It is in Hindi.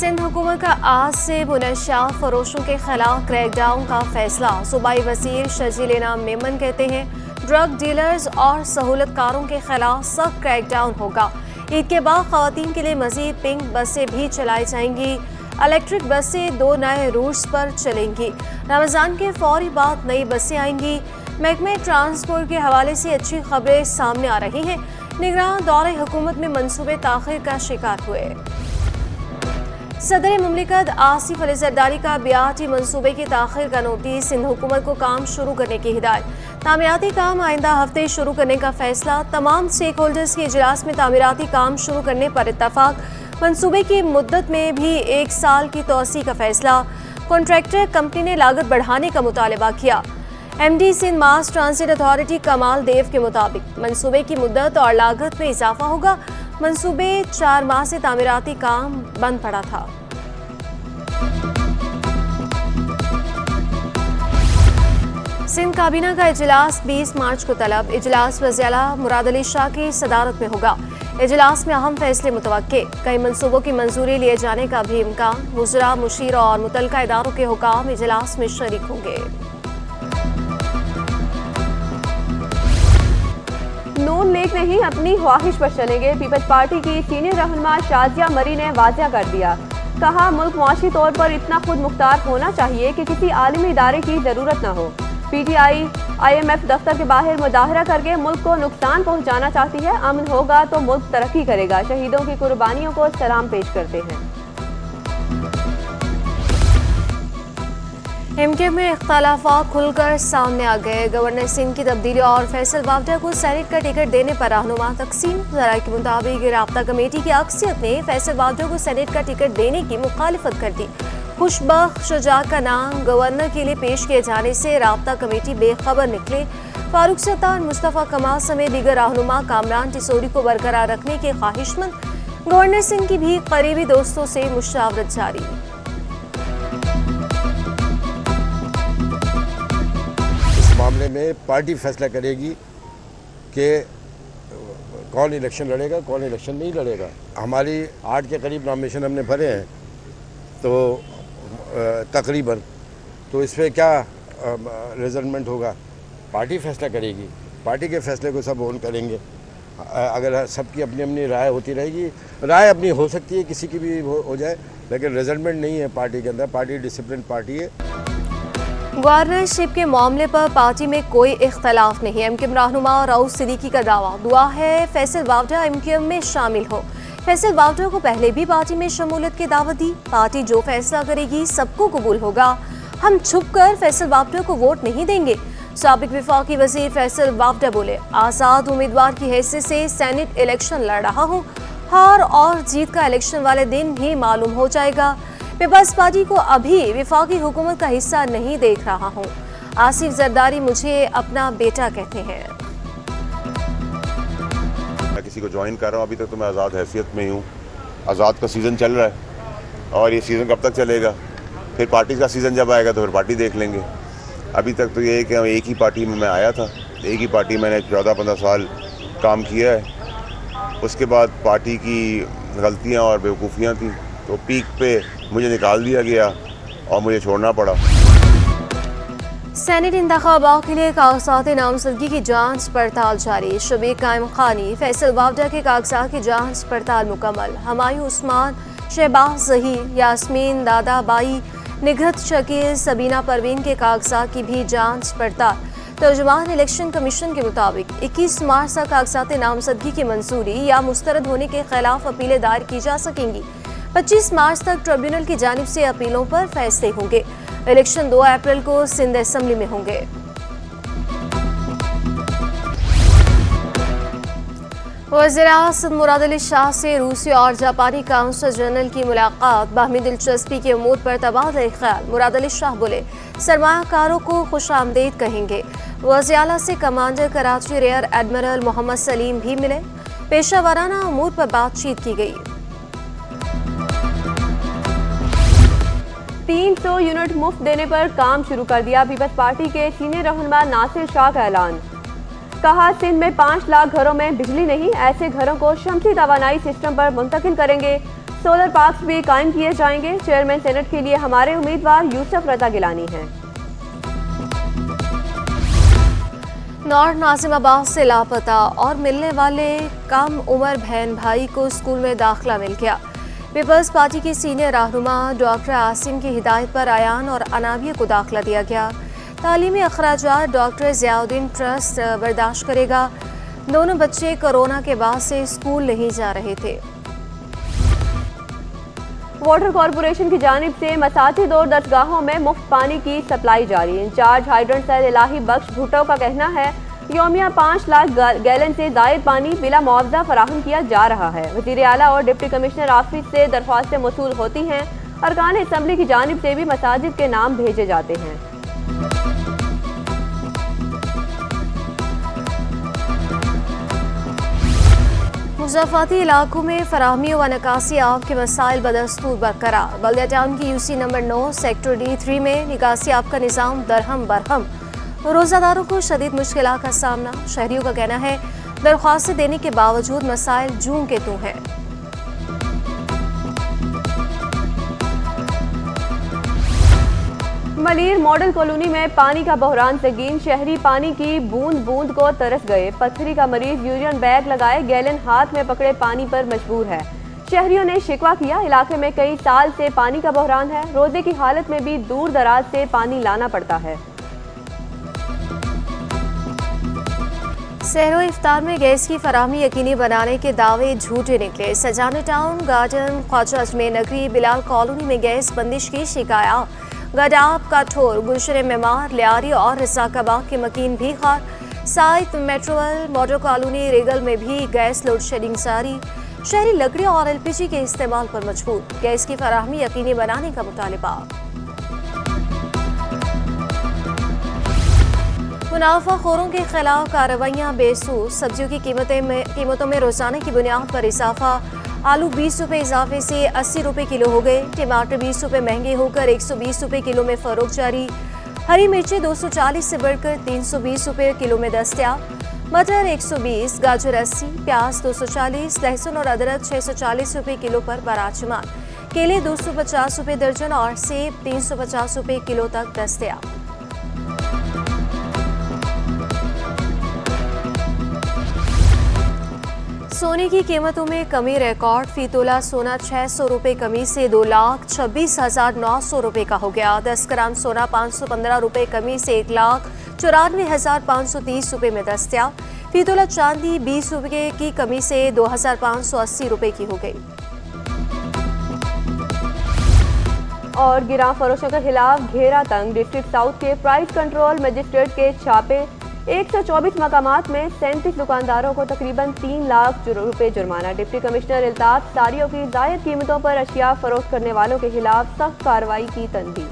सिंध हुकूमत का आज से मुनशा फरोशों के खिलाफ क्रैकडाउन का फैसला। सूबाई वजीर शजील इनाम मेमन कहते हैं ड्रग डीलर्स और सहूलतकारों के खिलाफ सख्त क्रैकडाउन होगा। ईद के बाद खवातीन के लिए मजीद पिंक बसें भी चलाई जाएंगी। इलेक्ट्रिक बसें 2 नए रूट्स पर चलेंगी। रमज़ान के फौरी बाद नई बसें आएंगी। महकमे ट्रांसपोर्ट के हवाले से अच्छी खबरें सामने आ रही हैं। निगरान दौरे हुकूमत में मनसूबे ताख़ीर का शिकार हुए। सदर मुमलिकत आसिफ अली जरदारी का बियाती मनसूबे की ताख़ीर का नोटिस। सिंध हुकूमत को काम शुरू करने की हिदायत। तामीराती काम आइंदा हफ्ते शुरू करने का फैसला। तमाम स्टेक होल्डर्स के इजलास में तामीराती काम शुरू करने पर इत्तफाक। मनसूबे की मुद्दत में भी 1 साल की तोसी का फैसला। कॉन्ट्रैक्टर कंपनी ने लागत बढ़ाने का मुतालबा किया। MD Sindh mass transit authority Kamal Dev के मुताबिक मनसूबे की मुद्दत और लागत में इजाफा होगा। मनसूबे 4 माह से तामीराती काम बंद पड़ा था। सिंध काबीना का इजलास 20 मार्च को तलब। इजलास वज़ीर मुराद अली शाह की सदारत में होगा। इजलास में अहम फैसले मुतवक्के। कई मनसूबों की मंजूरी लिए जाने का भी इम्कान। वज़रा, मुशीर और मुतल्लिका इदारों के हुकाम इजलास में शरीक होंगे। नून लीग नहीं अपनी ख्वाहिश पर चलेंगे। पीपल्स पार्टी की सीनियर रहनुमा शाजिया मरी ने वाज़ेह कर दिया। कहा मुल्क मुआशी तौर पर इतना खुद मुख्तार होना चाहिए कि किसी आलमी इदारे की ज़रूरत न हो। PTI IMF दफ्तर के बाहर मुजाहरा करके मुल्क को नुकसान पहुँचाना चाहती है। अमन होगा तो मुल्क तरक्की करेगा। शहीदों की कुर्बानियों को सलाम पेश करते हैं। MK में इख्तलाफात खुलकर सामने आ गए। गवर्नर सिंध की तब्दीली और फैसल वावडा को सेनेट का टिकट देने पर रहनुमा तकसीम। ज़राए के मुताबिक राब्ता कमेटी की अक्सरियत ने फैसल वावडा को सेनेट का टिकट देने की मुखालिफत कर दी। खुशबख्त शुजात का नाम गवर्नर के लिए पेश किए जाने से राब्ता कमेटी बेखबर निकले। फारूक सत्तार, मुस्तफ़ा कमाल समेत दीगर रहनुमा कामरान टिसोरी को बरकरार रखने के ख्वाहिशमंद। गवर्नर सिंह की भी करीबी दोस्तों से मुशावरत जारी। मामले में पार्टी फैसला करेगी कि कौन इलेक्शन लड़ेगा, कौन इलेक्शन नहीं लड़ेगा। हमारी 8 के करीब नॉमिनेशन हमने भरे हैं तो तकरीबन, तो इस पर क्या रिजल्टमेंट होगा पार्टी फैसला करेगी। पार्टी के फैसले को सब ओन करेंगे। अगर सबकी अपनी अपनी राय होती रहेगी, राय अपनी हो सकती है, किसी की भी हो जाए, लेकिन रिजल्टमेंट नहीं है पार्टी के अंदर। पार्टी डिसिप्लिन पार्टी है। गवर्नरशिप के मामले पर पार्टी में कोई इख्तलाफ नहीं। MKM रहनुमा रऊफ सिद्दीकी का दावा। दुआ है फैसल वावडा MKM में शामिल हो। फैसल वावडा को पहले भी पार्टी में शमूलियत की दावत दी। पार्टी जो फैसला करेगी सबको कबूल होगा। हम छुप कर फैसल वावडा को वोट नहीं देंगे। साबिक वफाकी वजीर फैसल वावडा बोले, आज़ाद उम्मीदवार की हैसियत से सेनेट इलेक्शन लड़ रहा हूँ। हार और जीत का इलेक्शन वाले दिन ही मालूम हो जाएगा। पीपल्स पार्टी को अभी वफाकी हुकूमत का हिस्सा नहीं देख रहा हूँ। आसिफ जरदारी मुझे अपना बेटा कहते हैं। मैं किसी को ज्वाइन कर रहा हूँ, अभी तक तो मैं आज़ाद हैसियत में ही हूँ। आज़ाद का सीज़न चल रहा है और ये सीज़न कब तक चलेगा, फिर पार्टी का सीज़न जब आएगा तो फिर पार्टी देख लेंगे। अभी तक तो ये है कि एक ही पार्टी में मैं आया था, एक ही पार्टी मैंने 14-15 साल काम किया है। उसके बाद पार्टी की गलतियाँ और बेवकूफ़ियाँ थी तो पीक पे मुझे निकाल दिया गया और मुझे छोड़ना पड़ा। सेनेट इंतखाबात के लिए कागजात नामजदगी की जांच पड़ताल जारी। शबीर कायम खानी, फैसल वावडा के कागजात की जांच पड़ताल मुकम्मल। हमायूं उस्मान, शहबाज ज़हीर, यास्मीन दादा बाई, निगहत शकील, सबीना परवीन के कागजात की भी जांच पड़ताल। तर्जुमान इलेक्शन कमीशन के मुताबिक 21 मार्च तक कागजात नामजदगी की मंजूरी या मुस्तरद होने के खिलाफ अपीलें दायर की जा सकेंगी। 25 मार्च तक ट्रिब्यूनल की जानिब से अपीलों पर फैसले होंगे। इलेक्शन 2 अप्रैल को सिंध असेंबली में होंगे। वज़ीर-ए-आज़म मुराद अली शाह से रूसी और जापानी काउंसल जनरल की मुलाकात। बाहमी दिलचस्पी के उमूर पर तबादला ख्याल। मुराद अली शाह बोले, सरमायाकारों को खुशामदीद कहेंगे। वज़ीर आला से commander Karachi rear admiral Mohammad Salim भी मिले। पेशा वाराना उमूर पर बातचीत की गई। 300 यूनिट मुफ्त देने पर काम शुरू कर दिया। पीपल्स पार्टी के सीनियर रहनुमा नासिर शाह का ऐलान। कहा सिंध में 5 लाख घरों में बिजली नहीं, ऐसे घरों को शमसी तवानाई सिस्टम पर मुंतकिल करेंगे। सोलर पार्क्स भी कायम किए जाएंगे। चेयरमैन सेनेट के लिए हमारे उम्मीदवार यूसुफ रजा गिलानी हैं। नॉर्थ नाजिमाबाद से लापता और मिलने वाले कम उम्र बहन भाई को स्कूल में दाखिला मिल गया। पीपल्स पार्टी के सीनियर रहनुमा डॉक्टर आसिम की हिदायत पर अयान और अनाबिया को दाखिला दिया गया। तालीमी अखराजात डॉक्टर ज़ियाउद्दीन ट्रस्ट बर्दाश्त करेगा। दोनों बच्चे कोरोना के बाद से स्कूल नहीं जा रहे थे। वाटर कॉरपोरेशन की जानिब से मसाजिद और दरगाहों में मुफ्त पानी की सप्लाई जारी। इंचार्ज हाइड्रेंट सैयद इलाही बख्श भुट्टो का कहना है योमिया 5 लाख गैलन से जायद पानी बिला मुआवजा फराहम किया जा रहा है। वज़ीर आला और डिप्टी कमिश्नर ऑफिस से दरख्वास्तें मौसूल होती हैं। अरकान असम्बली की जानिब से भी मसाजिद के नाम भेजे जाते हैं। मुज़ाफ़ाती इलाकों में फराहमी व निकासी आब के मसाइल बदस्तूर बरकरार। बल्दिया टाउन की यूसी नंबर 9 सेक्टर D3 में निकासी आब का निज़ाम दरहम बरहम। रोज़ादारों को शदीद मुश्किलात का सामना। शहरियों का कहना है दरख्वास्तें देने के बावजूद मसाइल जूं के तूं हैं। मलीर मॉडल कॉलोनी में पानी का बहरान संगीन। शहरी पानी की बूंद बूंद को तरस गए। पत्थरी का मरीज यूरियन बैग लगाए गैलन हाथ में पकड़े पानी पर मजबूर है। शहरियों ने शिकवा किया इलाके में कई साल से पानी का बहरान है। रोजे की हालत में भी दूर दराज से पानी लाना पड़ता है। सहरो इफ्तार में गैस की फराहमी यकीनी बनाने के दावे झूठे निकले। सजाना टाउन गार्डन ख्वाजा अजमेर नगरी बिलाल कॉलोनी में गैस बंदिश की शिकायत। गडाब काठोर गुलशन मेमार लियारी और रजाकाबाग के मकीन भी खार। साइथ मेट्रोवल मॉडल कॉलोनी रेगल में भी गैस लोड शेडिंग जारी। शहरी लकड़ी और LPG के इस्तेमाल पर मजबूर। गैस की फराहमी यकीनी बनाने का मुतालबा। मुनाफाखोरों के खिलाफ कार्रवाइयाँ बेसूर। सब्जियों की कीमतों में रोजाना की बुनियाद पर इजाफा। आलू 20 रुपये इजाफे से 80 रुपये किलो हो गए। टमाटर 20 रुपये महंगे होकर 120 रुपये किलो में फरोख्त जारी। हरी मिर्ची 240 से बढ़कर 320 रुपये किलो में दस्तयाब। मटर 120, गाजर 80, प्याज 240, लहसुन और अदरक 640 रुपये किलो पर बराजमान। केले 250 रुपये दर्जन और सेब 350 रुपये किलो तक दस्तयाब। सोने की कीमतों में कमी रिकॉर्ड। फी तोला सोना 600 रुपये कमी से 2,26,900 रुपये का हो गया। 10 ग्राम सोना 515 रुपये कमी से 1,94,530 रुपये में दस्तयाब। फी तोला चांदी 20 रुपये की कमी से 2,580 रुपये की हो गई। और गिरां फरोशों के खिलाफ घेरा तंग। डिस्ट्रिक्ट साउथ के प्राइस कंट्रोल मजिस्ट्रेट के छापे। 124 मकामात में 37 दुकानदारों को तकरीबन 3 लाख रुपए जुर्माना। डिप्टी कमिश्नर इल्ताफ सारियों की जायद कीमतों पर अशिया फरोख्त करने वालों के खिलाफ सख्त कार्रवाई की तंदीद।